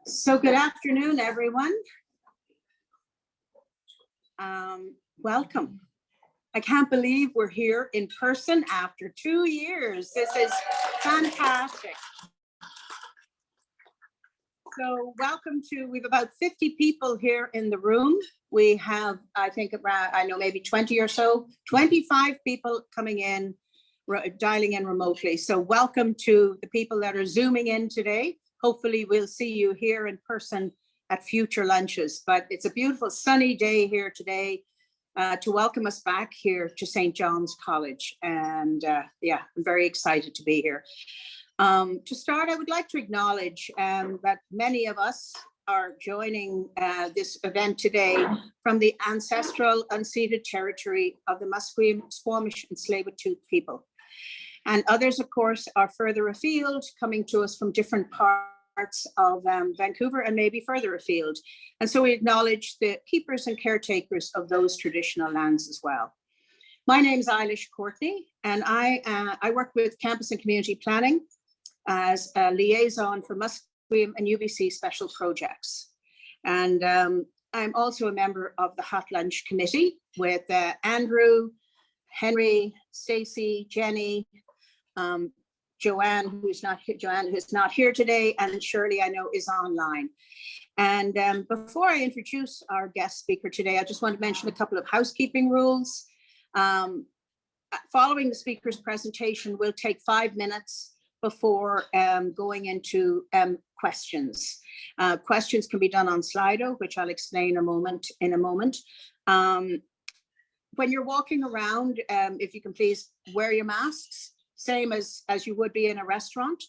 So good afternoon, everyone. Welcome. I can't believe we're here in person after 2 years. This is fantastic. So welcome to, we've about 50 people here in the room. We have, I think, around, I know maybe 20 or so, 25 people coming in, dialing in remotely. So welcome to the people that are Zooming in today. Hopefully we'll see you here in person at future lunches, but it's a beautiful sunny day here today to welcome us back here to St. John's College. And yeah, I'm very excited to be here. To start, I would like to acknowledge that many of us are joining this event today from the ancestral unceded territory of the Musqueam, Squamish and Tsleil-Waututh people. And others, of course, are further afield, coming to us from different parts of Vancouver and maybe further afield. And so we acknowledge the keepers and caretakers of those traditional lands as well. My name is Eilish Courtney, and I work with Campus and Community Planning as a liaison for Musqueam and UBC special projects. And I'm also a member of the Hot Lunch Committee with Andrew, Henry, Stacey, Jenny, Joanne, who's not here today, and Shirley, I know, is online. And before I introduce our guest speaker today, I just want to mention a couple of housekeeping rules. Following the speaker's presentation, we'll take 5 minutes before going into questions. Questions can be done on Slido, which I'll explain in a moment. When you're walking around, if you can please wear your masks, same as you would be in a restaurant.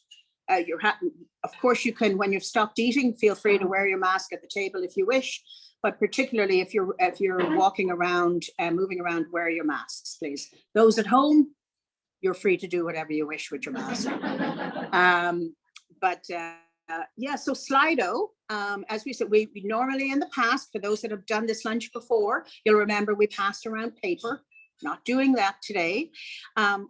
Of course, you can, when you've stopped eating, feel free to wear your mask at the table if you wish, but particularly if you're walking around and moving around, wear your masks, please. Those at home, you're free to do whatever you wish with your mask. Yeah, so Slido, as we said, we normally in the past, for those that have done this lunch before, you'll remember we passed around paper. Not doing that today.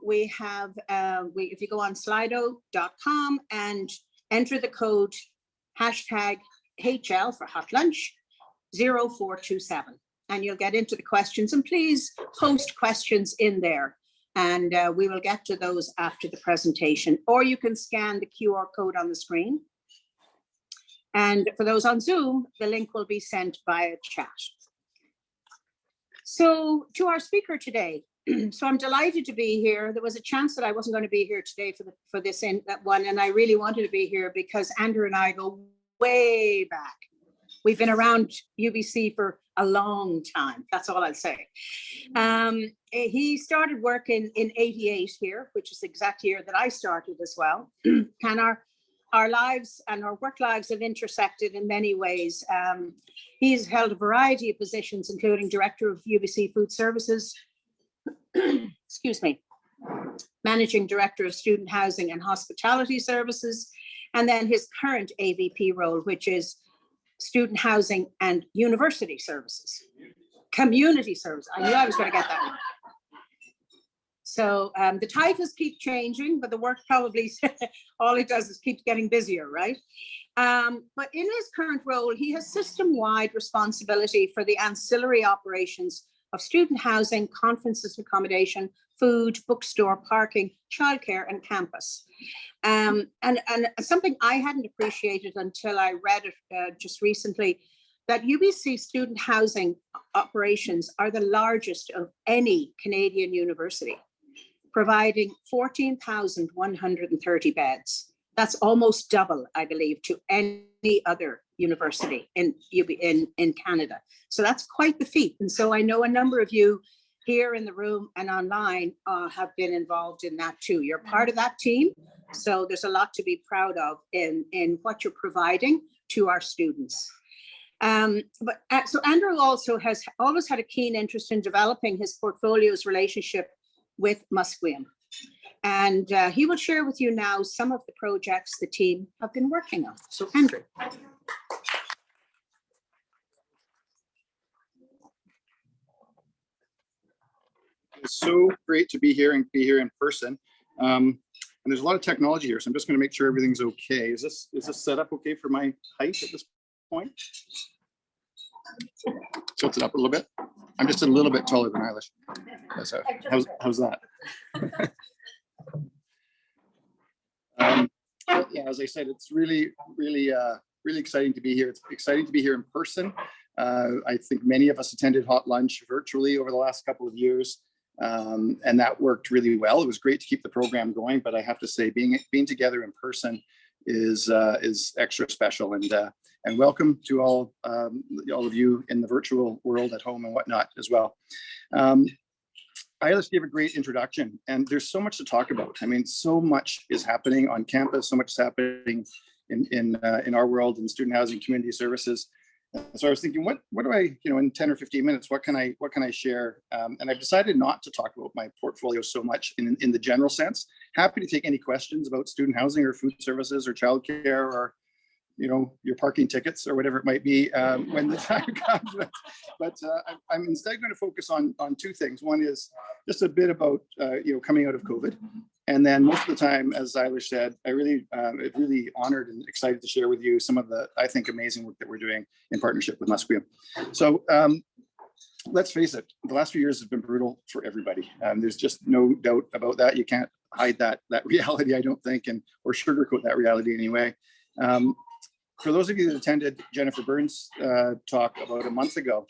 We have, if you go on slido.com and enter the code #HL for hot lunch 0427, and you'll get into the questions, and please post questions in there. And we will get to those after the presentation, or you can scan the QR code on the screen. And for those on Zoom, the link will be sent via chat. So to our speaker today, so I'm delighted to be here. There was a chance that I wasn't going to be here today for this one, and I really wanted to be here because Andrew and I go way back. We've been around UBC for a long time. That's all I'll say. He started work in 88 here, which is the exact year that I started as well. And our lives and our work lives have intersected in many ways. He's held a variety of positions, including Director of UBC Food Services, excuse me, Managing Director of Student Housing and Hospitality Services, and then his current AVP role, which is Student Housing and University Services. Community Service, I knew I was going to get that one. So the titles keep changing, but the work probably, all it does is keep getting busier, right? But in his current role, he has system-wide responsibility for the ancillary operations of student housing, conferences and accommodation, food, bookstore, parking, childcare, and campus. And something I hadn't appreciated until I read it just recently, that UBC student housing operations are the largest of any Canadian university, providing 14,130 beds. That's almost double, I believe, to any other university in Canada. So that's quite the feat. And so I know a number of you here in the room and online have been involved in that too. You're part of that team. So there's a lot to be proud of in what you're providing to our students. So Andrew also has always had a keen interest in developing his portfolio's relationship with Musqueam. And he will share with you now some of the projects the team have been working on. So Andrew. It's so great to be here and be here in person. And there's a lot of technology here, so I'm just going to make sure everything's okay. Is this set up okay for my height at this point? Tilt it up a little bit. I'm just a little bit taller than Eilish. How's that? Yeah, as I said, it's really exciting to be here. It's exciting to be here in person. I think many of us attended Hot Lunch virtually over the last couple of years, and that worked really well. It was great to keep the program going, but I have to say, being together in person is extra special. And welcome to all of you in the virtual world at home and whatnot as well. Eilish gave a great introduction, and there's so much to talk about. I mean, so much is happening on campus, so much is happening in our world in student housing, community services. So I was thinking, what do I, in 10 or 15 minutes, what can I share? And I've decided not to talk about my portfolio so much in the general sense. Happy to take any questions about student housing or food services or childcare or your parking tickets or whatever it might be when the time comes. But I'm instead going to focus on two things. One is just a bit about coming out of COVID, and then most of the time, as Eilish said, I'm really honored and excited to share with you some of the, I think, amazing work that we're doing in partnership with Musqueam. So let's face it, the last few years have been brutal for everybody. There's just no doubt about that. You can't hide that reality, I don't think, or sugarcoat that reality anyway. For those of you that attended Jennifer Burns' talk about a month ago,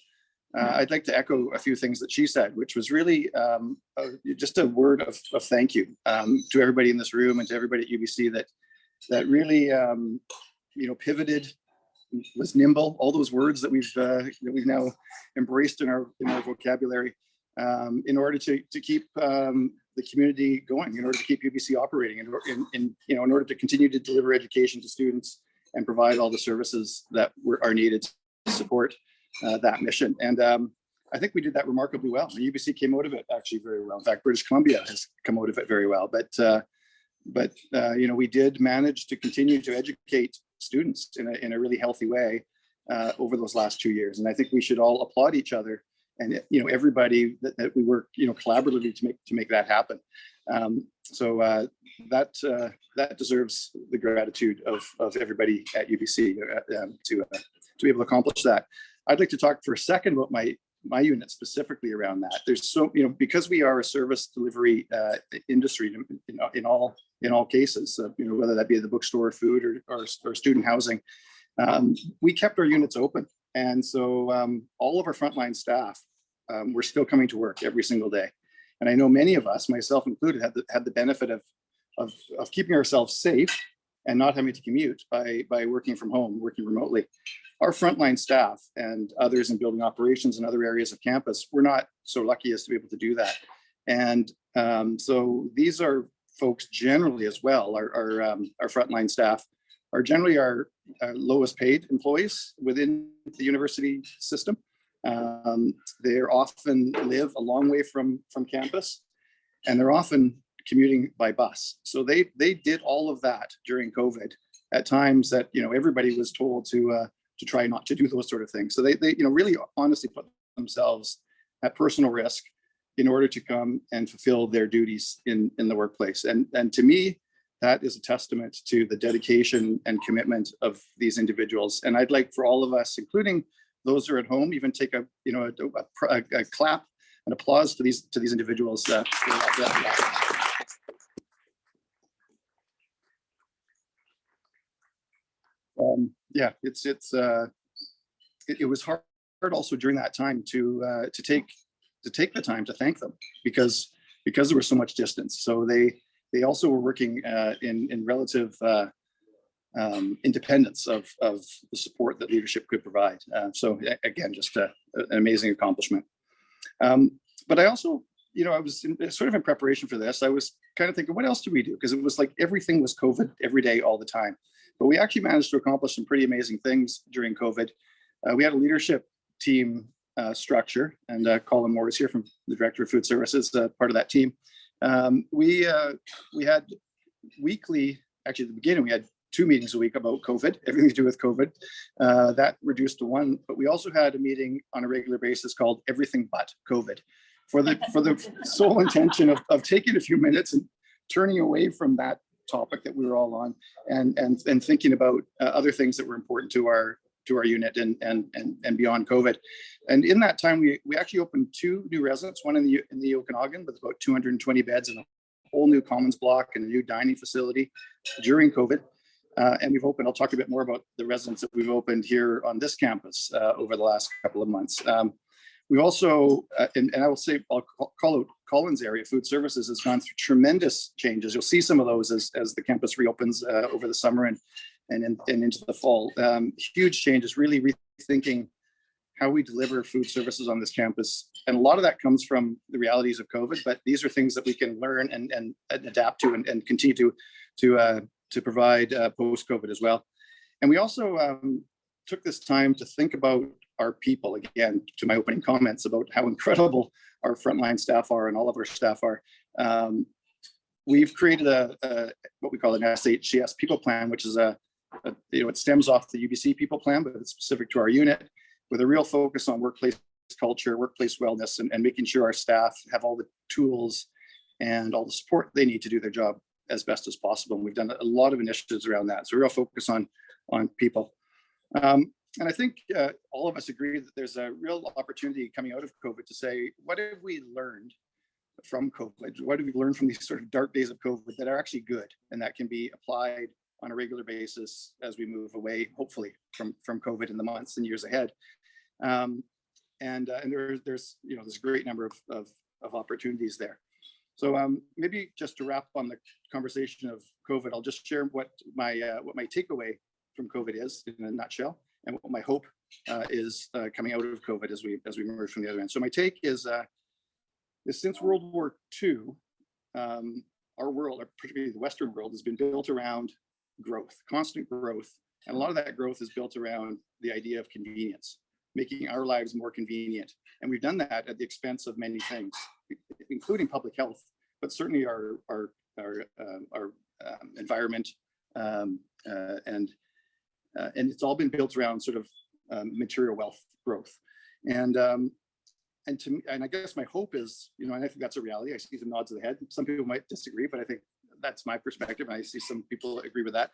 I'd like to echo a few things that she said, which was really just a word of thank you to everybody in this room and to everybody at UBC that really pivoted, was nimble. All those words that we've now embraced in our vocabulary in order to keep the community going, in order to keep UBC operating, in order to continue to deliver education to students and provide all the services that are needed to support that mission. And I think we did that remarkably well. The UBC came out of it actually very well. In fact, British Columbia has come out of it very well. But we did manage to continue to educate students in a really healthy way over those last 2 years. And I think we should all applaud each other and everybody that we work collaboratively to make that happen. So that deserves the gratitude of everybody at UBC to be able to accomplish that. I'd like to talk for a second about my unit specifically around that. There's because we are a service delivery industry in all cases, whether that be the bookstore, food, or student housing, we kept our units open, and so all of our frontline staff were still coming to work every single day. And I know many of us, myself included, had the benefit of keeping ourselves safe and not having to commute by working from home, working remotely. Our frontline staff and others in building operations and other areas of campus were not so lucky as to be able to do that. And so these are folks generally as well, our frontline staff are generally our lowest paid employees within the university system. They often live a long way from campus, and they're often commuting by bus. So they did all of that during COVID at times that everybody was told to try not to do those sort of things. So they really honestly put themselves at personal risk in order to come and fulfill their duties in the workplace. And to me, that is a testament to the dedication and commitment of these individuals. And I'd like for all of us, including those who are at home, even take a clap and applause to these individuals. Yeah, it was hard also during that time to take the time to thank them because there was so much distance. So they also were working in relative independence of the support that leadership could provide. So again, just an amazing accomplishment. But I also, I was sort of in preparation for this, I was kind of thinking, what else do we do? Because it was like everything was COVID every day, all the time. But we actually managed to accomplish some pretty amazing things during COVID. We had a leadership team structure, and Colin Moore is here from the Director of Food Services, part of that team. We had weekly, actually at the beginning, we had 2 meetings a week about COVID, everything to do with COVID. That reduced to 1, but we also had a meeting on a regular basis called Everything But COVID, for the sole intention of taking a few minutes and turning away from that topic that we were all on, and thinking about other things that were important to our unit and beyond COVID. And in that time, we actually opened 2 new residences, one in the Okanagan with about 220 beds and a whole new commons block and a new dining facility during COVID. And we've opened, I'll talk a bit more about the residents that we've opened here on this campus over the last couple of months. We also, and I will say, I'll call out Collins area food services has gone through tremendous changes. You'll see some of those as the campus reopens over the summer and into the fall. Huge changes, really rethinking how we deliver food services on this campus. And a lot of that comes from the realities of COVID, but these are things that we can learn and adapt to and continue to provide post-COVID as well. And we also took this time to think about our people, again, to my opening comments about how incredible our frontline staff are and all of our staff are. We've created what we call an SHCS people plan, which is it stems off the UBC people plan, but it's specific to our unit, with a real focus on workplace culture, workplace wellness, and making sure our staff have all the tools and all the support they need to do their job as best as possible. And we've done a lot of initiatives around that. So real focus on people. And I think all of us agree that there's a real opportunity coming out of COVID to say, what have we learned from COVID? What have we learned from these sort of dark days of COVID that are actually good and that can be applied on a regular basis as we move away, hopefully, from COVID in the months and years ahead. And there's a great number of opportunities there. So maybe just to wrap on the conversation of COVID, I'll just share what my takeaway from COVID is in a nutshell, and what my hope is coming out of COVID as we emerge from the other end. So my take is since World War II, our world, particularly the Western world, has been built around growth, constant growth. And a lot of that growth is built around the idea of convenience, making our lives more convenient. And we've done that at the expense of many things, including public health, but certainly our environment. And it's all been built around sort of material wealth growth. And to me, and I guess my hope is, and I think that's a reality. I see some nods of the head. Some people might disagree, but I think that's my perspective. And I see some people agree with that.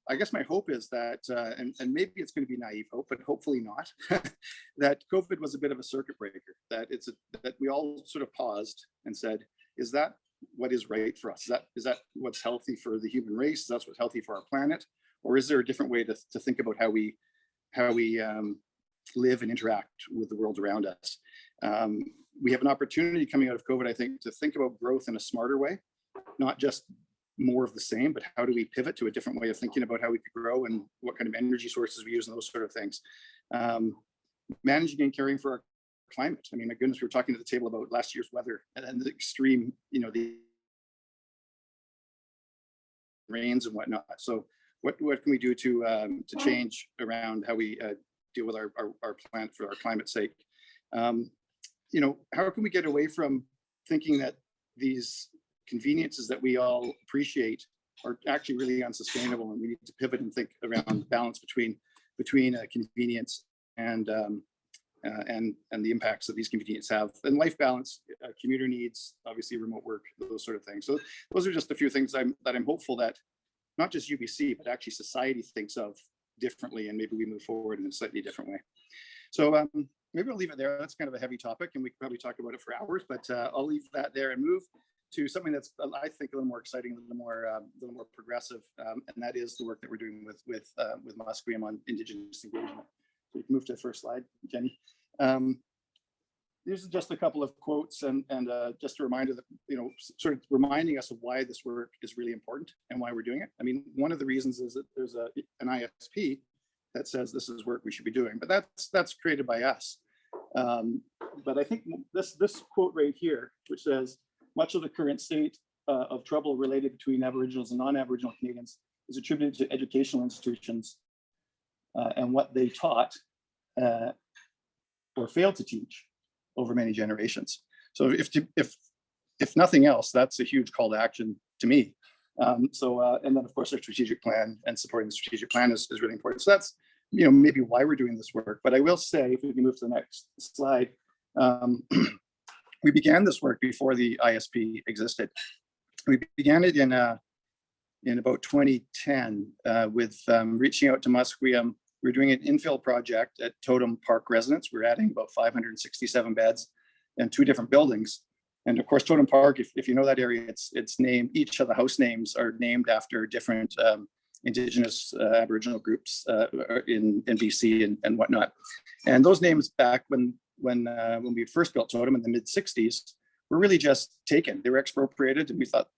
I guess my hope is that, and maybe it's going to be naive hope, but hopefully not, that COVID was a bit of a circuit breaker, that we all sort of paused and said, is that what is right for us? Is that what's healthy for the human race? Is that what's healthy for our planet? Or is there a different way to think about how we live and interact with the world around us? We have an opportunity coming out of COVID, I think, to think about growth in a smarter way, not just more of the same, but how do we pivot to a different way of thinking about how we could grow and what kind of energy sources we use and those sort of things. Managing and caring for our climate. I mean, my goodness, we were talking at the table about last year's weather and the extreme, the rains and whatnot. So what can we do to change around how we deal with our planet for our climate's sake? How can we get away from thinking that these conveniences that we all appreciate are actually really unsustainable, and we need to pivot and think around the balance between convenience and the impacts that these conveniences have, and life balance, commuter needs, obviously remote work, those sort of things. So those are just a few things that I'm hopeful that not just UBC, but actually society thinks of differently, and maybe we move forward in a slightly different way. So maybe I'll leave it there. That's kind of a heavy topic, and we could probably talk about it for hours, but I'll leave that there and move to something that's, I think, a little more exciting, a little more progressive, and that is the work that we're doing with Musqueam on Indigenous engagement. So you can move to the first slide, Jenny. These are just a couple of quotes and just a reminder that, sort of reminding us of why this work is really important and why we're doing it. I mean, one of the reasons is that there's an ISP that says this is work we should be doing, but that's created by us. But I think this quote right here, which says, much of the current state of trouble related between Aboriginals and non-Aboriginal Canadians is attributed to educational institutions and what they taught or failed to teach over many generations. So if nothing else, that's a huge call to action to me. And then of course our strategic plan and supporting the strategic plan is really important. So that's maybe why we're doing this work. But I will say, if we can move to the next slide, we began this work before the ISP existed. We began it in about 2010 with reaching out to Musqueam. We were doing an infill project at Totem Park Residence. We were adding about 567 beds and 2 different buildings. And of course, Totem Park, if you know that area, it's named, each of the house names are named after different Indigenous Aboriginal groups in BC and whatnot. And those names back when we first built Totem in the mid 60s were really just taken. They were expropriated, and we thought,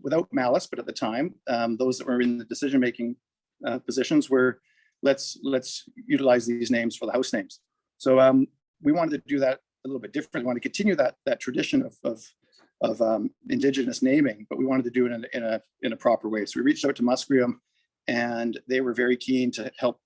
without malice, but at the time, those that were in the decision-making positions were, let's utilize these names for the house names. So we wanted to do that a little bit different. We want to continue that tradition of Indigenous naming, but we wanted to do it in a proper way. So we reached out to Musqueam, and they were very keen to help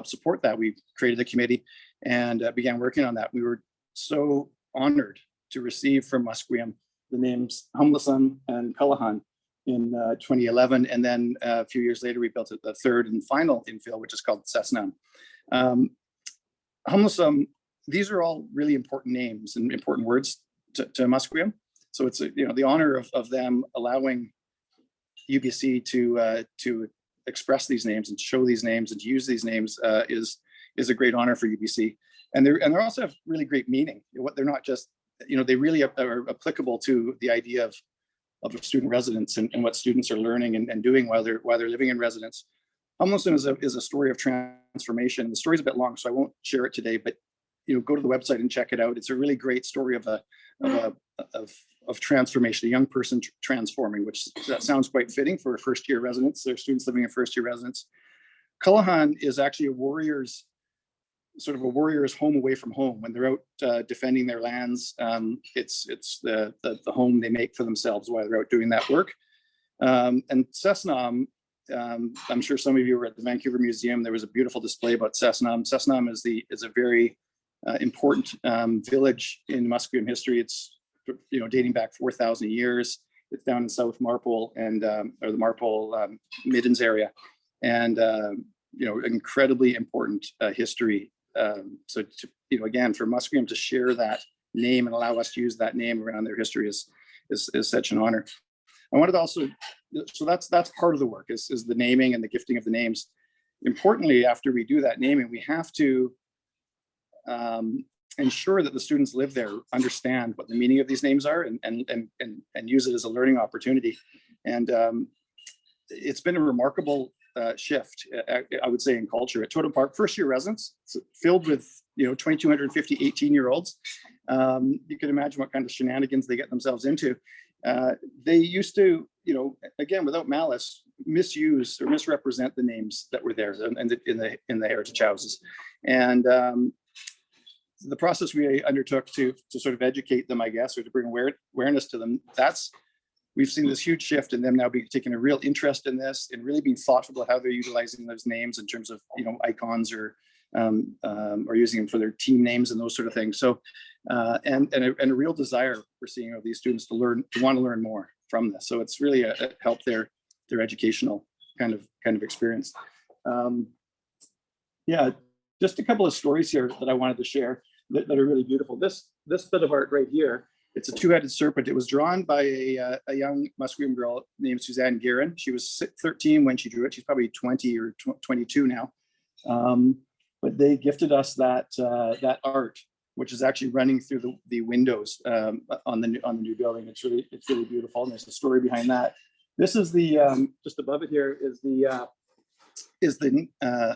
support that. We created a committee and began working on that. We were so honored to receive from Musqueam the names Humlasun and Cullahan in 2011, and then a few years later we built the third and final infill, which is called Cessnam. Humlasun, these are all really important names and important words to Musqueam. So it's the honor of them allowing UBC to express these names and show these names and to use these names is a great honor for UBC. And they also have really great meaning. What they're not just, they really are applicable to the idea of student residence and what students are learning and doing while they're living in residence. Humlasun is a story of transformation. The story's a bit long, so I won't share it today, but go to the website and check it out. It's a really great story of transformation, a young person transforming, which that sounds quite fitting for a first-year residence. There are students living in first-year residence. Cullahan is actually a warrior's home away from home. When they're out defending their lands, it's the home they make for themselves while they're out doing that work. And Cessnam, I'm sure some of you were at the Vancouver Museum. There was a beautiful display about Cessnam. Cessnam is a very important village in Musqueam history. It's dating back 4,000 years. It's down in South Marpole or the Marpole Middens area, and incredibly important history. So again, for Musqueam to share that name and allow us to use that name around their history is such an honor. I wanted to also, so that's part of the work is the naming and the gifting of the names. Importantly, after we do that naming, we have to ensure that the students live there understand what the meaning of these names are and use it as a learning opportunity. And it's been a remarkable shift, I would say, in culture. At Totem Park, first-year residents, filled with 2,250 18-year-olds. You can imagine what kind of shenanigans they get themselves into. They used to, again, without malice, misuse or misrepresent the names that were there in the heritage houses. And the process we undertook to sort of educate them, I guess, or to bring awareness to them, we've seen this huge shift in them now taking a real interest in this and really being thoughtful about how they're utilizing those names in terms of, icons or using them for their team names and those sort of things. So, and a real desire we're seeing of these students to want to learn more from this. So it's really helped their educational kind of experience. Yeah, just a couple of stories here that I wanted to share that are really beautiful. This bit of art right here, it's a two-headed serpent. It was drawn by a young Musqueam girl named Suzanne Guerin. She was 13 when she drew it. She's probably 20 or 22 now. But they gifted us that art, which is actually running through the windows on the new building. It's really beautiful. And there's a story behind that. This is the just above it here is the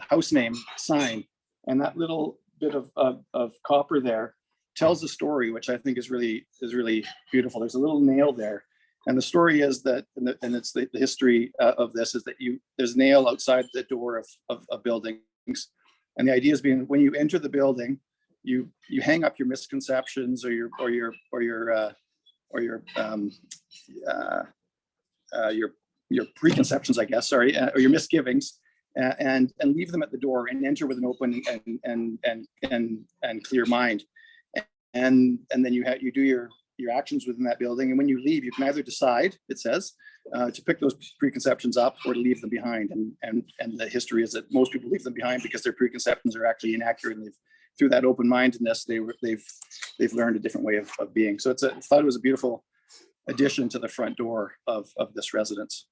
house name sign, and that little bit of copper there tells a story, which I think is really beautiful. There's a little nail there, and the story is that, and it's the history of this is that there's a nail outside the door of buildings, and the idea is being when you enter the building, you hang up your misconceptions or your preconceptions, I guess, or your misgivings, and leave them at the door and enter with an open and clear mind. And then you do your actions within that building. And when you leave, you can either decide, it says, to pick those preconceptions up or to leave them behind. And the history is that most people leave them behind because their preconceptions are actually inaccurate. And through that open-mindedness, they've learned a different way of being. So I thought it was a beautiful addition to the front door of this residence.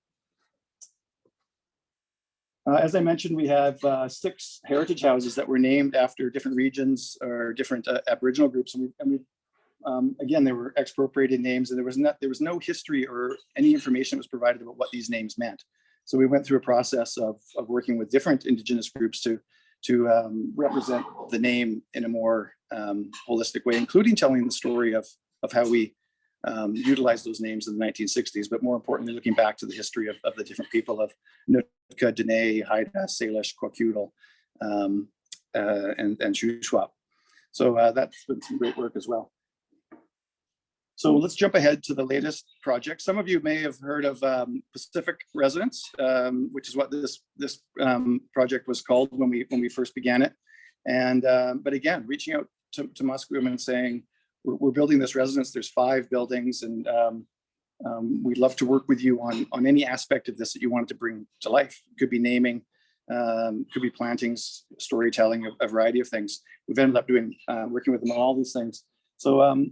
As I mentioned, we have 6 heritage houses that were named after different regions or different Aboriginal groups. Again, they were expropriated names, and there was no history or any information that was provided about what these names meant. So we went through a process of working with different Indigenous groups to represent the name in a more holistic way, including telling the story of how we utilized those names in the 1960s, but more importantly, looking back to the history of the different people of Nootka, Dene, Haida, Salish, Kwakiutl, and Shuswap. So that's been some great work as well. So let's jump ahead to the latest project. Some of you may have heard of Pacific Residence, which is what this project was called when we first began it. And but again, reaching out to Musqueam and saying, we're building this residence. There's 5 buildings, and we'd love to work with you on any aspect of this that you wanted to bring to life. Could be naming, could be plantings, storytelling, a variety of things. We've ended up doing working with them on all these things. So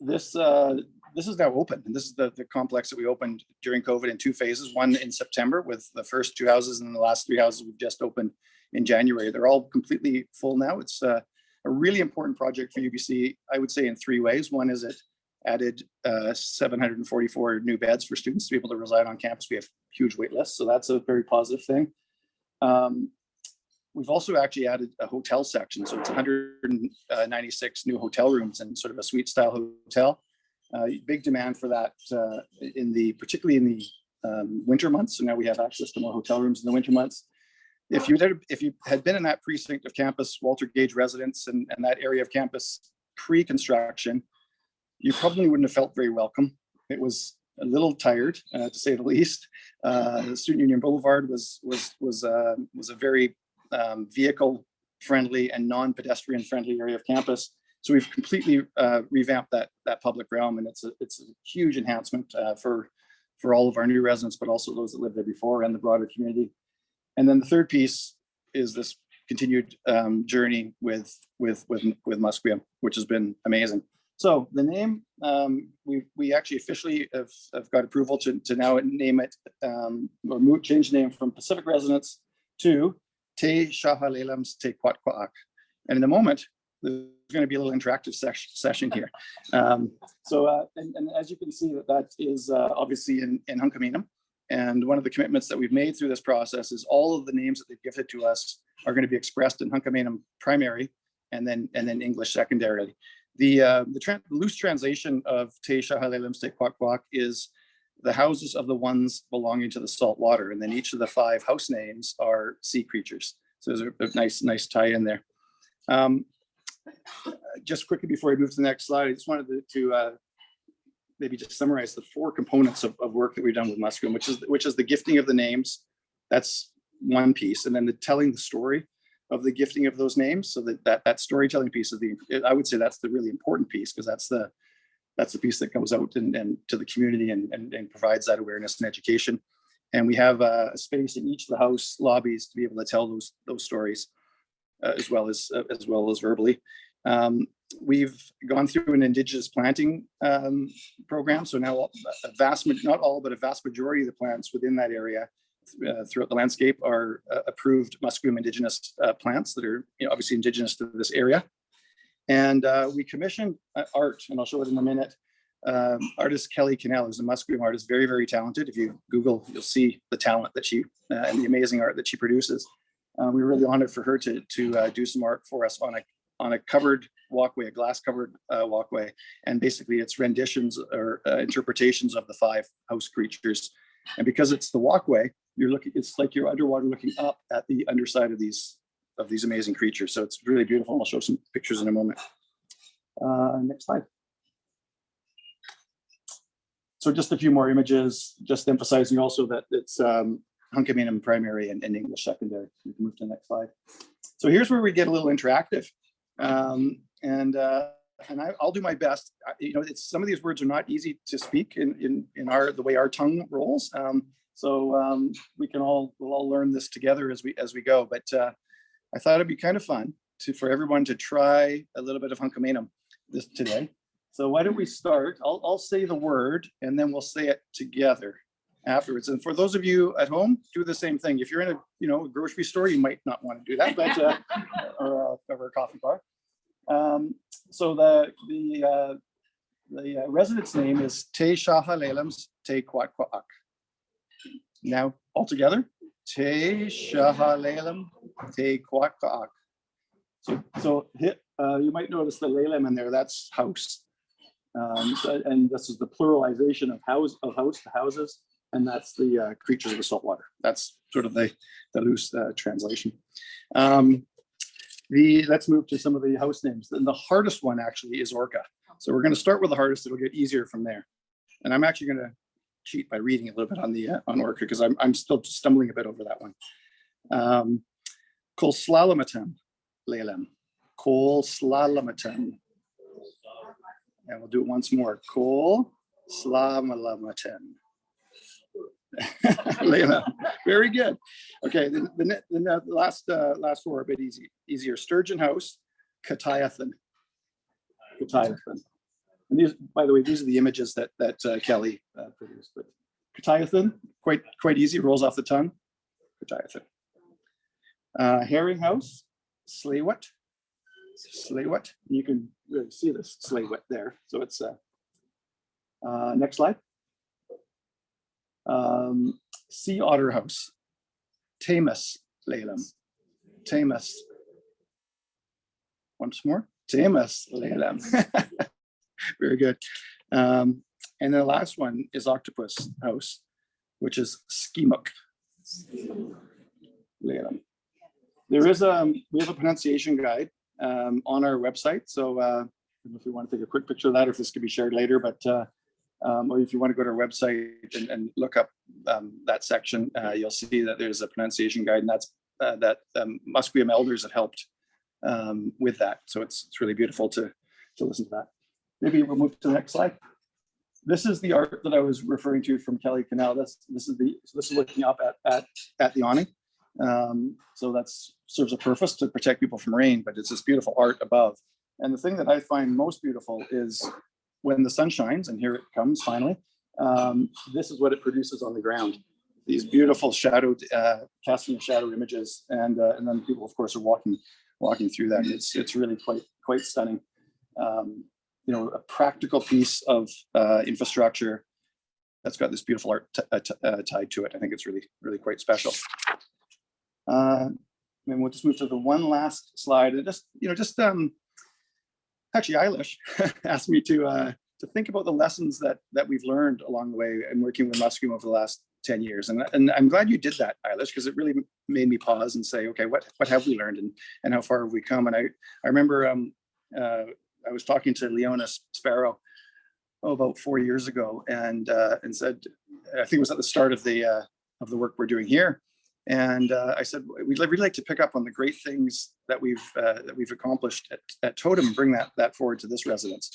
this is now open, and this is the complex that we opened during COVID in 2 phases. One in September with the first 2 houses, and the last 3 houses we've just opened in January. They're all completely full now. It's a really important project for UBC, I would say, in 3 ways. One is it added 744 new beds for students to be able to reside on campus. We have huge wait lists, so that's a very positive thing. We've also actually added a hotel section, so it's 196 new hotel rooms and sort of a suite style hotel. Big demand for that particularly in the winter months. So now we have access to more hotel rooms in the winter months. If you had been in that precinct of campus, Walter Gage residence, and that area of campus pre-construction, you probably wouldn't have felt very welcome. It was a little tired, to say the least. Student Union Boulevard was a very vehicle-friendly and non-pedestrian friendly area of campus. So we've completely revamped that public realm, and it's a huge enhancement for all of our new residents, but also those that lived there before and the broader community. And then the third piece is this continued journey with Musqueam, which has been amazing. So the name, we actually officially have got approval to now name it, or change the name from Pacific Residence to Te Shahalelams Te Kwatkwa'ak. And in a moment, there's going to be a little interactive session here. And as you can see, that is obviously in Hunkaminam. And one of the commitments that we've made through this process is all of the names that they've gifted to us are going to be expressed in Hunkaminam primary and then English secondarily. The loose translation of Te Shahalelams Te Kwatkwa'ak is the houses of the ones belonging to the salt water. And then each of the 5 house names are sea creatures. So there's a nice tie in there. Just quickly before I move to the next slide, I just wanted to maybe just summarize the 4 components of work that we've done with Musqueam, which is the gifting of the names. That's one piece. And then the telling the story of the gifting of those names. So that storytelling piece is I would say that's the really important piece, because that's the piece that goes out and to the community and provides that awareness and education. And we have a space in each of the house lobbies to be able to tell those stories as well as verbally. We've gone through an Indigenous planting program. So now not all, but a vast majority of the plants within that area throughout the landscape are approved Musqueam Indigenous plants that are obviously Indigenous to this area. And we commissioned art, and I'll show it in a minute. Artist Kelly Cannell is a Musqueam artist, very, very talented. If you Google, you'll see the talent that she and the amazing art that she produces. We were really honored for her to do some art for us on a covered walkway, a glass covered walkway. And basically it's renditions or interpretations of the 5 house creatures. And because it's the walkway, it's like you're underwater looking up at the underside of these amazing creatures. So it's really beautiful. I'll show some pictures in a moment. Next slide. So just a few more images, just emphasizing also that it's Hunkaminam primary and English secondary. We can move to the next slide. So here's where we get a little interactive. And I'll do my best. Some of these words are not easy to speak in the way our tongue rolls. So we'll all learn this together as we go. But I thought it'd be kind of fun for everyone to try a little bit of Hunkaminam today. So why don't we start? I'll say the word and then we'll say it together afterwards. And for those of you at home, do the same thing. If you're in a grocery store, you might not want to do that, but or a coffee bar. So the resident's name is Te Shahalelams Te Kwak. Now all together, Te Shahalelam Te Kwak. So you might notice the lelem in there. That's house. And this is the pluralization of house to houses, and that's the creatures of the saltwater. That's sort of the loose translation. Let's move to some of the house names. And the hardest one actually is Orca. So we're going to start with the hardest. It'll get easier from there. And I'm actually going to cheat by reading a little bit on Orca because I'm still stumbling a bit over that one. Kol Slalamatem Lelem. Kol Slalamatem. And we'll do it once more. Kol Slalamatem. Lelem. Very good. Okay, the last four are a bit easier. Sturgeon House, Katiathan. And these, by the way, these are the images that Kelly produced. But Katiathan, quite easy, rolls off the tongue. Katiathan. Herring House, Slaywit. You can really see this Slaywit there. So it's next slide. Sea Otter House, Tamus Lelem. Tamus. Once more. Tamus Lelem. Very good. And then the last one is Octopus House, which is Skimuk Lelem. We have a pronunciation guide on our website. So if you want to take a quick picture of that, if this could be shared later, but or if you want to go to our website and look up that section, you'll see that there's a pronunciation guide, and that's Musqueam elders have helped with that. So it's really beautiful to listen to that. Maybe we'll move to the next slide. This is the art that I was referring to from Kelly Canal. This is looking up at the awning. So that serves a purpose to protect people from rain, but it's this beautiful art above. And the thing that I find most beautiful is when the sun shines, and here it comes finally, this is what it produces on the ground. These beautiful shadowed, casting of shadow images, and then people, of course, are walking through that. It's really quite stunning. A practical piece of infrastructure that's got this beautiful art tied to it. I think it's really quite special. And we'll just move to the one last slide. And actually, Eilish asked me to think about the lessons that we've learned along the way and working with Musqueam over the last 10 years. And I'm glad you did that, Eilish, because it really made me pause and say, okay, what have we learned and how far have we come? And I remember I was talking to Leona Sparrow about 4 years ago, and said, I think it was at the start of the work we're doing here. And I said, we'd really like to pick up on the great things that we've accomplished at Totem and bring that forward to this residence.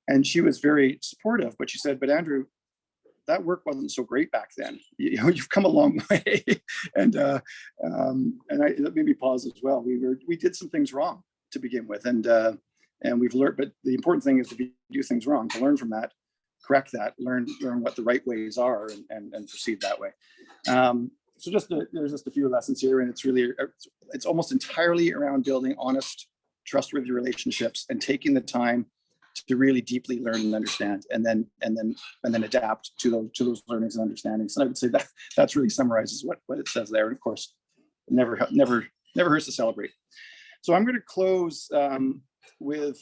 And she was very supportive, but she said, but Andrew, that work wasn't so great back then. You've come a long way. and that made me pause as well. We did some things wrong to begin with, and we've learned. But the important thing is to do things wrong, to learn from that, correct that, learn what the right ways are, and proceed that way. So there's just a few lessons here, and it's almost entirely around building honest, trustworthy relationships and taking the time to really deeply learn and understand, and then adapt to those learnings and understandings. And I would say that's really summarizes what it says there. And of course, it never hurts to celebrate. So I'm going to close with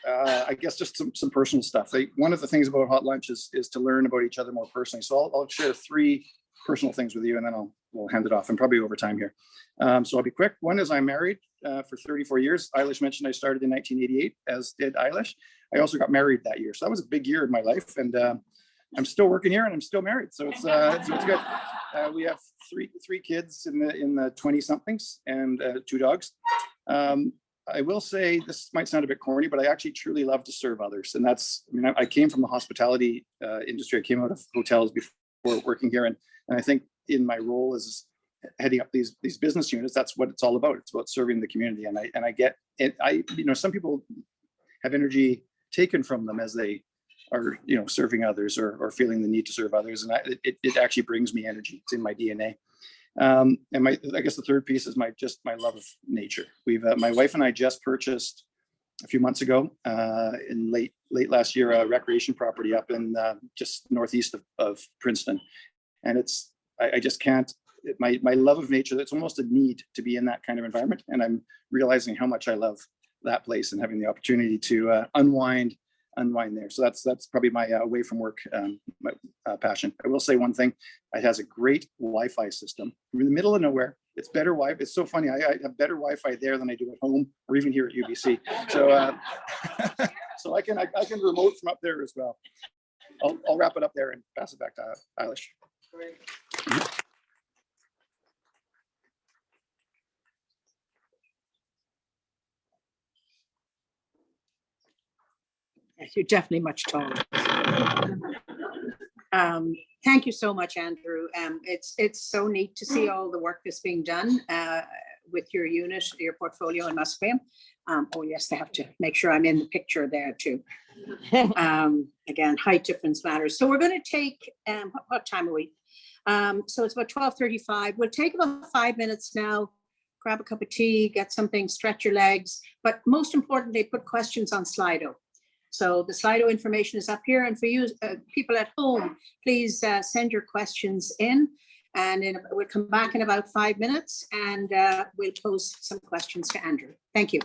I guess just some personal stuff. One of the things about Hot Lunch is to learn about each other more personally. So I'll share 3 personal things with you, and then we'll hand it off. I'm probably over time here. So I'll be quick. One is I'm married for 34 years. Eilish mentioned I started in 1988, as did Eilish. I also got married that year. So that was a big year in my life. And I'm still working here and I'm still married. So it's good. We have three kids in the 20 somethings and 2 dogs. I will say, this might sound a bit corny, but I actually truly love to serve others. And I came from the hospitality industry. I came out of hotels before working here. And I think in my role as heading up these business units, that's what it's all about. It's about serving the community. And I get it. Some people have energy taken from them as they are, serving others or feeling the need to serve others. And it actually brings me energy. It's in my DNA. And I guess the third piece is my love of nature. My wife and I just purchased a few months ago, in late last year, a recreation property up in just northeast of Princeton. And I just can't, my love of nature, it's almost a need to be in that kind of environment. And I'm realizing how much I love that place and having the opportunity to unwind there. So that's probably my away from work my passion. I will say one thing: it has a great Wi-Fi system. We're in the middle of nowhere. It's better Wi-Fi. It's so funny. I have better Wi-Fi there than I do at home or even here at UBC. So so I can remote from up there as well. I'll wrap it up there and pass it back to Eilish. Great. You're definitely much taller. Thank you so much, Andrew. It's so neat to see all the work that's being done with your unit, your portfolio in Musqueam. Oh yes, I have to make sure I'm in the picture there too. Again, height difference matters. So we're going to take, what time are we? So it's about 12:35. We'll take about 5 minutes now. Grab a cup of tea, get something, stretch your legs, but most importantly, put questions on Slido. So the Slido information is up here, and for you people at home, please send your questions in, and we'll come back in about 5 minutes, and we'll pose some questions to Andrew. Thank you.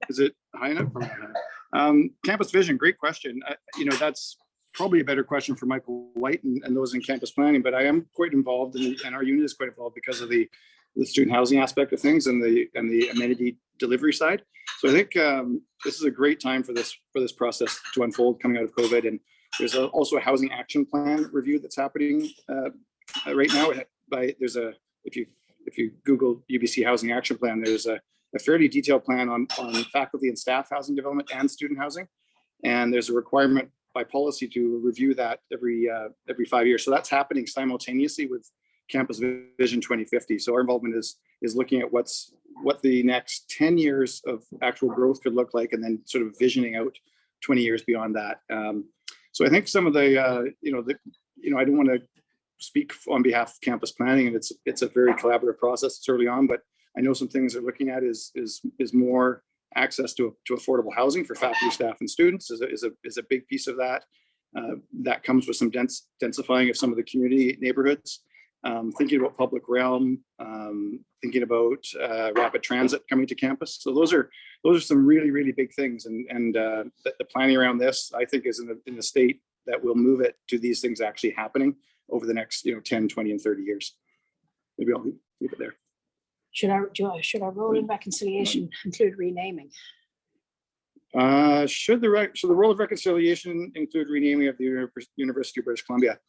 Is it high enough? Campus vision, great question. That's probably a better question for Michael White and those in campus planning, but I am quite involved, and our unit is quite involved because of the student housing aspect of things and the amenity delivery side. So I think this is a great time for this process to unfold coming out of COVID. And there's also a housing action plan review that's happening right now. If you Google UBC housing action plan, there's a fairly detailed plan on faculty and staff housing development and student housing. And there's a requirement by policy to review that every 5 years. So that's happening simultaneously with Campus Vision 2050. So our involvement is looking at what the next 10 years of actual growth could look like, and then sort of visioning out 20 years beyond that. So I think some of the, I don't want to speak on behalf of campus planning, and it's a very collaborative process. It's early on, but I know some things they're looking at is more access to affordable housing for faculty, staff, and students is a big piece of that. That comes with some densifying of some of the community neighborhoods. Thinking about public realm, thinking about rapid transit coming to campus. So those are some really, really big things. And the planning around this, I think, is in a state that will move it to these things actually happening over the next 10, 20, and 30 years. Maybe I'll leave it there. Should our role in reconciliation include renaming? Should the role of reconciliation include renaming of the University of British Columbia?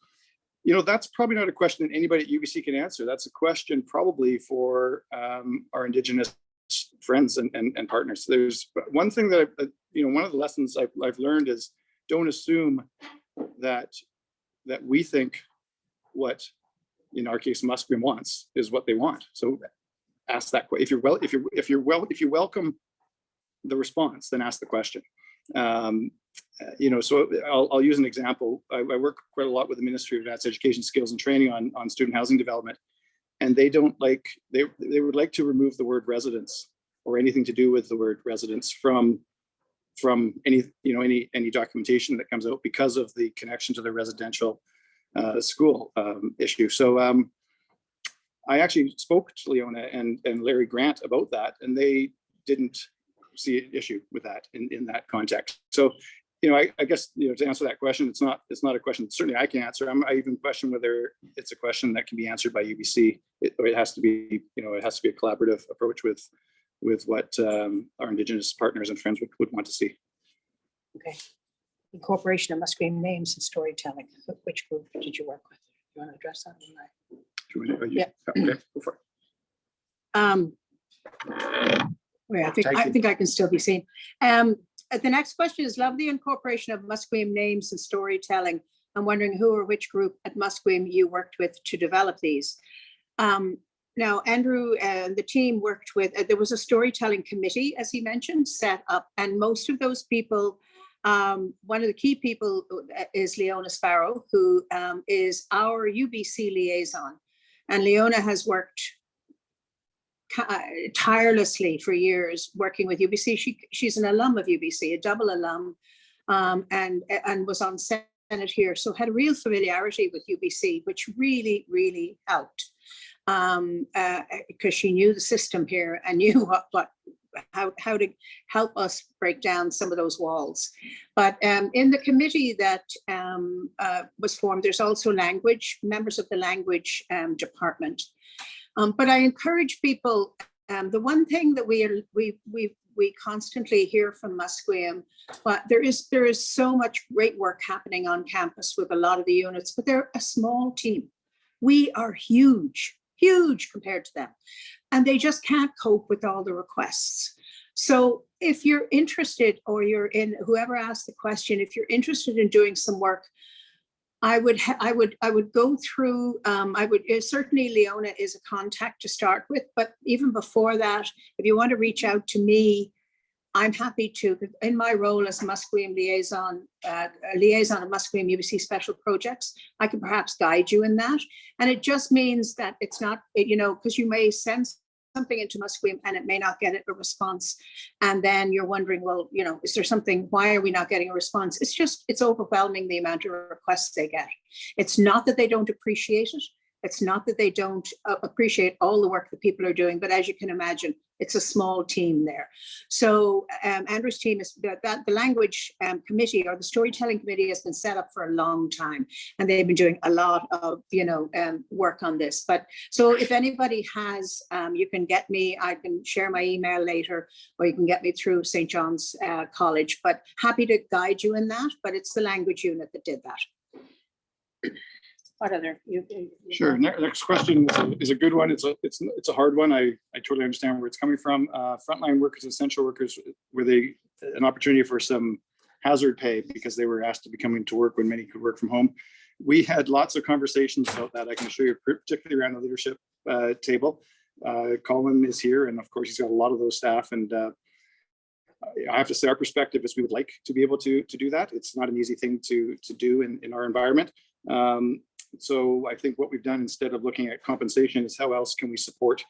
That's probably not a question that anybody at UBC can answer. That's a question probably for our Indigenous friends and partners. There's one thing that one of the lessons I've learned is don't assume that we think what, in our case, Musqueam wants is what they want. So ask that question. If you welcome the response, then ask the question. So I'll use an example. I work quite a lot with the Ministry of Advanced Education, Skills and Training on student housing development, and they would like to remove the word residence or anything to do with the word residence from any documentation that comes out because of the connection to the residential school issue. So I actually spoke to Leona and Larry Grant about that, and they didn't see an issue with that in that context. So, I guess, to answer that question, it's not a question that certainly I can answer. I even question whether it's a question that can be answered by UBC. It has to be, it has to be a collaborative approach with what our Indigenous partners and friends would want to see. Okay. Incorporation of Musqueam names and storytelling. Which group did you work with? You want to address that? Yeah. Okay, go for it. Wait, I think I can still be seen. The next question is, love the incorporation of Musqueam names and storytelling. I'm wondering who or which group at Musqueam you worked with to develop these. Now, Andrew and the team worked with, there was a storytelling committee, as he mentioned, set up, and most of those people, one of the key people is Leona Sparrow, who is our UBC liaison. And Leona has worked tirelessly for years working with UBC. She's an alum of UBC, a double alum, and was on Senate here, so had a real familiarity with UBC, which really, really helped. Because she knew the system here and knew how to help us break down some of those walls. But in the committee that was formed, there's also members of the language department. But I encourage people. The one thing that we constantly hear from Musqueam, but there is so much great work happening on campus with a lot of the units, but they're a small team. We are huge compared to them, and they just can't cope with all the requests. So if you're interested, or you're in, whoever asked the question, if you're interested in doing some work, I would go through, certainly Leona is a contact to start with, but even before that, if you want to reach out to me, I'm happy to, in my role as Musqueam liaison of Musqueam UBC Special Projects, I can perhaps guide you in that. And it just means that it's not, because you may send something into Musqueam and it may not get a response. And then you're wondering, well, is there something, why are we not getting a response? It's overwhelming, the amount of requests they get. It's not that they don't appreciate it. It's not that they don't appreciate all the work that people are doing, but as you can imagine, it's a small team there. So Andrew's team is the language committee, or the storytelling committee, has been set up for a long time, and they've been doing a lot of work on this. But so if anybody has, you can get me. I can share my email later, or you can get me through St. John's College. But happy to guide you in that. But it's the language unit that did that. What other? Sure. Next question is a good one. It's a hard one. I totally understand where it's coming from. Frontline workers, essential workers, were they an opportunity for some hazard pay because they were asked to be coming to work when many could work from home? We had lots of conversations about that. I can show you, particularly around the leadership table. Colin is here, and of course he's got a lot of those staff. And I have to say, our perspective is we would like to be able to do that. It's not an easy thing to do in our environment. So I think what we've done, instead of looking at compensation, is how else can we support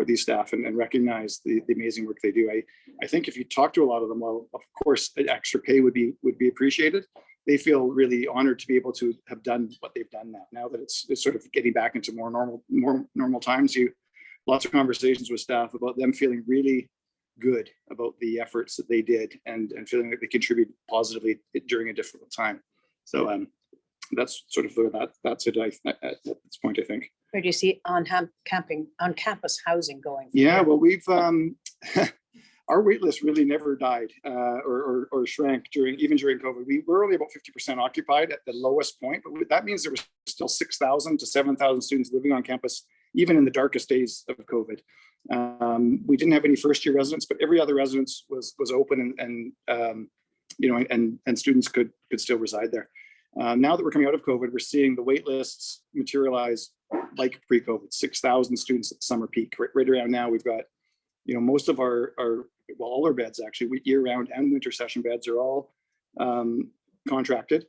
these staff and recognize the amazing work they do. I think if you talk to a lot of them, well, of course, extra pay would be appreciated. They feel really honored to be able to have done what they've done now that it's sort of getting back into more normal times. Lots of conversations with staff about them feeling really good about the efforts that they did and feeling like they contribute positively during a difficult time. So that's sort of that's it at this point, I think. Where do you see on campus housing going? Yeah, well, we've our wait list really never died or shrank during COVID. We were only about 50% occupied at the lowest point, but that means there was still 6,000 to 7,000 students living on campus, even in the darkest days of COVID. We didn't have any first-year residents, but every other residence was open, and students could still reside there. Now that we're coming out of COVID, we're seeing the wait lists materialize like pre-COVID. 6,000 students at the summer peak. Right around now, we've got, most of all our beds actually, year-round and winter session beds are all contracted,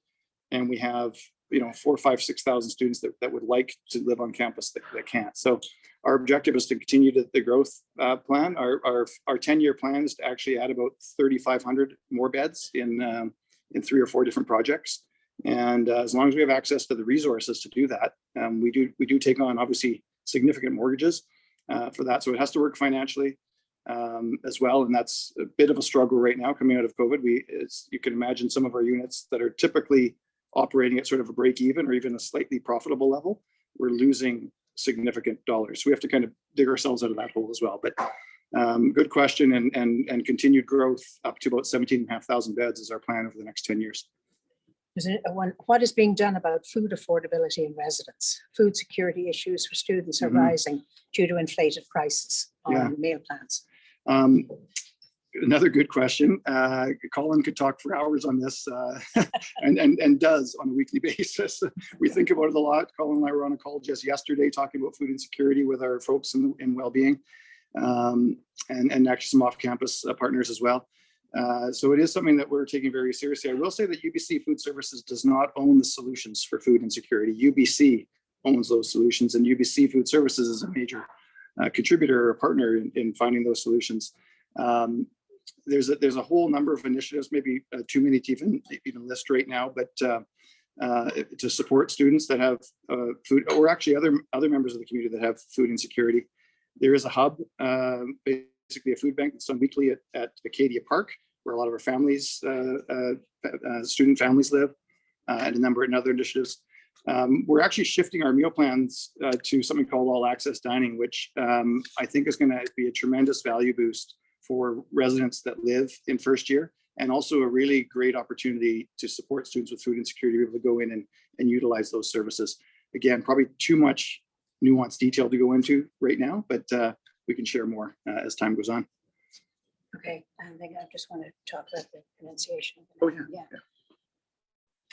and we have 4,000, 5,000, 6,000 students that would like to live on campus that can't. So our objective is to continue the growth plan. Our 10-year plan is to actually add about 3,500 more beds in 3 or 4 different projects. And as long as we have access to the resources to do that, we do take on obviously significant mortgages for that. So it has to work financially as well. And that's a bit of a struggle right now coming out of COVID. You can imagine some of our units that are typically operating at sort of a break even or even a slightly profitable level, we're losing significant dollars. So we have to kind of dig ourselves out of that hole as well. But good question, and continued growth up to about 17,500 beds is our plan over the next 10 years. What is being done about food affordability in residence? Food security issues for students are rising due to inflated prices on meal plans. Another good question. Colin could talk for hours on this and does on a weekly basis. We think about it a lot. Colin and I were on a call just yesterday talking about food insecurity with our folks in well-being and actually some off-campus partners as well. So it is something that we're taking very seriously. I will say that UBC Food Services does not own the solutions for food insecurity. UBC owns those solutions, and UBC Food Services is a major contributor or partner in finding those solutions. There's a whole number of initiatives, maybe too many to even list right now, but to support students that have food, or actually other members of the community that have food insecurity. There is a hub, basically a food bank that's done weekly at Acadia Park, where a lot of our families, student families live, and a number of other initiatives. We're actually shifting our meal plans to something called all access dining, which I think is going to be a tremendous value boost for residents that live in first year, and also a really great opportunity to support students with food insecurity to be able to go in and utilize those services. Again, probably too much nuanced detail to go into right now, but we can share more as time goes on. Okay, I think I just want to talk about the pronunciation. Oh, yeah.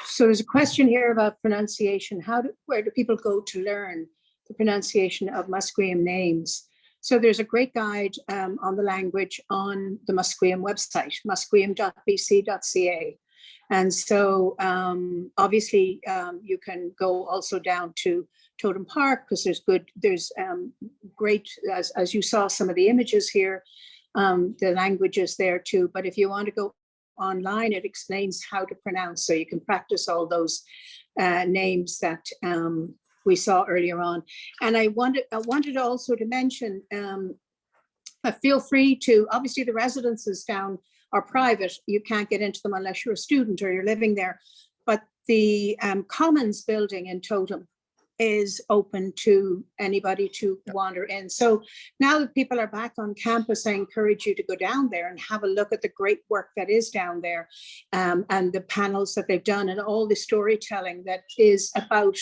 So there's a question here about pronunciation. Where do people go to learn the pronunciation of Musqueam names? So there's a great guide on the language on the Musqueam website, musqueam.bc.ca. And so obviously you can go also down to Totem Park, because there's great, as you saw some of the images here, the languages there too. But if you want to go online, it explains how to pronounce, so you can practice all those names that we saw earlier on. And I wanted also to mention, feel free to, obviously the residences down are private. You can't get into them unless you're a student or you're living there. But the Commons building in Totem is open to anybody to wander in. So now that people are back on campus, I encourage you to go down there and have a look at the great work that is down there, and the panels that they've done and all the storytelling that is about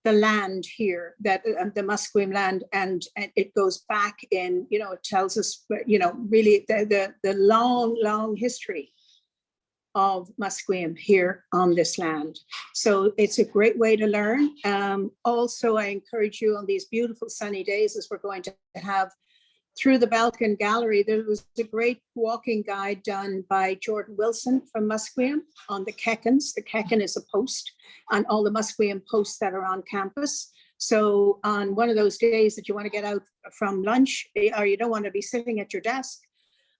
the land here, that the Musqueam land, and it goes back in, it tells us, really the long history of Musqueam here on this land. So it's a great way to learn. Also, I encourage you on these beautiful sunny days, as we're going to have through the Balkan Gallery, there was a great walking guide done by Jordan Wilson from Musqueam on the Kekens. The Keken is a post on all the Musqueam posts that are on campus. So on one of those days that you want to get out from lunch, or you don't want to be sitting at your desk,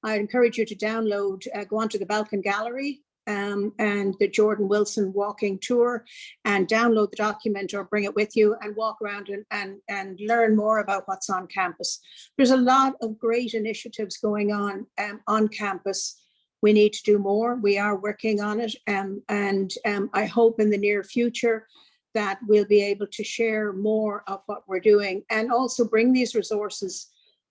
I encourage you to download, go onto the Balkan Gallery and the Jordan Wilson walking tour, and download the document or bring it with you and walk around and learn more about what's on campus. There's a lot of great initiatives going on campus. We need to do more. We are working on it. And I hope in the near future that we'll be able to share more of what we're doing, and also bring these resources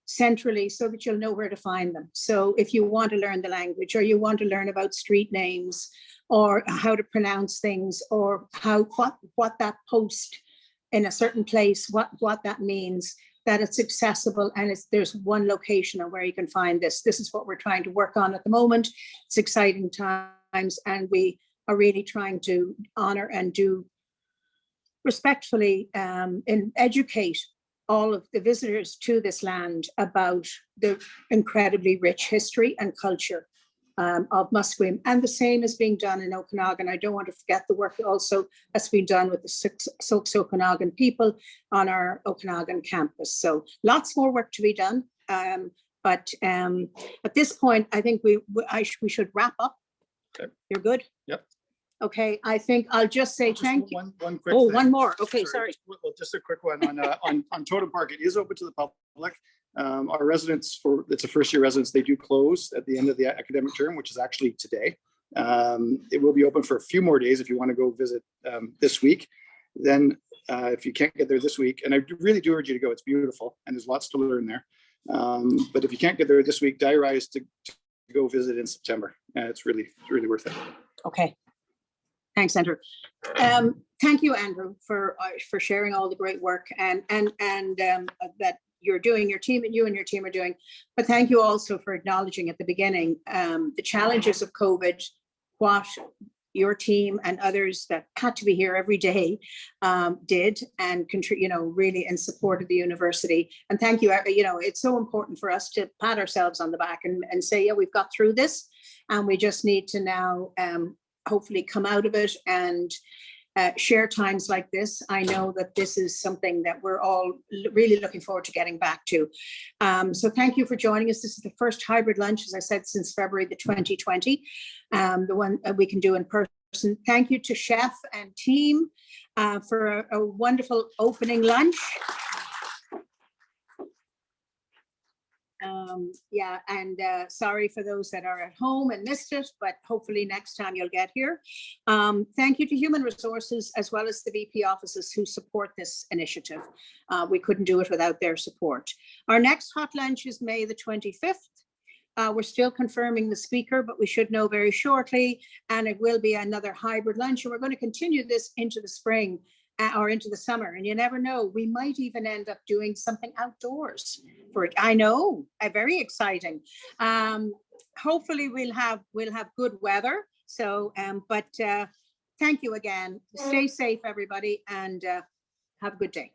centrally so that you'll know where to find them. So if you want to learn the language, or you want to learn about street names, or how to pronounce things, or what that post in a certain place, what that means, that it's accessible, and there's one location of where you can find this. This is what we're trying to work on at the moment. It's exciting times, and we are really trying to honor and do respectfully and educate all of the visitors to this land about the incredibly rich history and culture of Musqueam. And the same is being done in Okanagan. I don't want to forget the work also that's been done with the Silks Okanagan people on our Okanagan campus. So lots more work to be done. But at this point, I think we should wrap up. Okay. You're good? Yep. Okay, I think I'll just say thank you. One quick Oh, thing. one more. Okay, sorry. Just a quick one on Totem Park. It is open to the public. Our residents, it's a first year residents, they do close at the end of the academic term, which is actually today. It will be open for a few more days if you want to go visit this week. Then if you can't get there this week, and I really do urge you to go, it's beautiful and there's lots to learn there. But if you can't get there this week, diarize to go visit in September. It's really worth it. Okay. Thanks, Andrew. Thank you, Andrew, for sharing all the great work and that you're doing, you and your team are doing. But thank you also for acknowledging at the beginning the challenges of COVID, what your team and others that had to be here every day did, and really in support of the university. And thank you. It's so important for us to pat ourselves on the back and say, yeah, we've got through this, and we just need to now hopefully come out of it and share times like this. I know that this is something that we're all really looking forward to getting back to. So thank you for joining us. This is the first hybrid lunch, as I said, since February the 2020, the one we can do in person. Thank you to Chef and team for a wonderful opening lunch. Sorry for those that are at home and missed it, but hopefully next time you'll get here. Thank you to Human Resources as well as the VP offices who support this initiative. We couldn't do it without their support. Our next hot lunch is May the 25th. We're still confirming the speaker, but we should know very shortly, and it will be another hybrid lunch, and we're going to continue this into the spring or into the summer, and you never know, we might even end up doing something outdoors for it. I know, very exciting. Hopefully we'll have good weather. So, thank you again. Stay safe, everybody, and have a good day.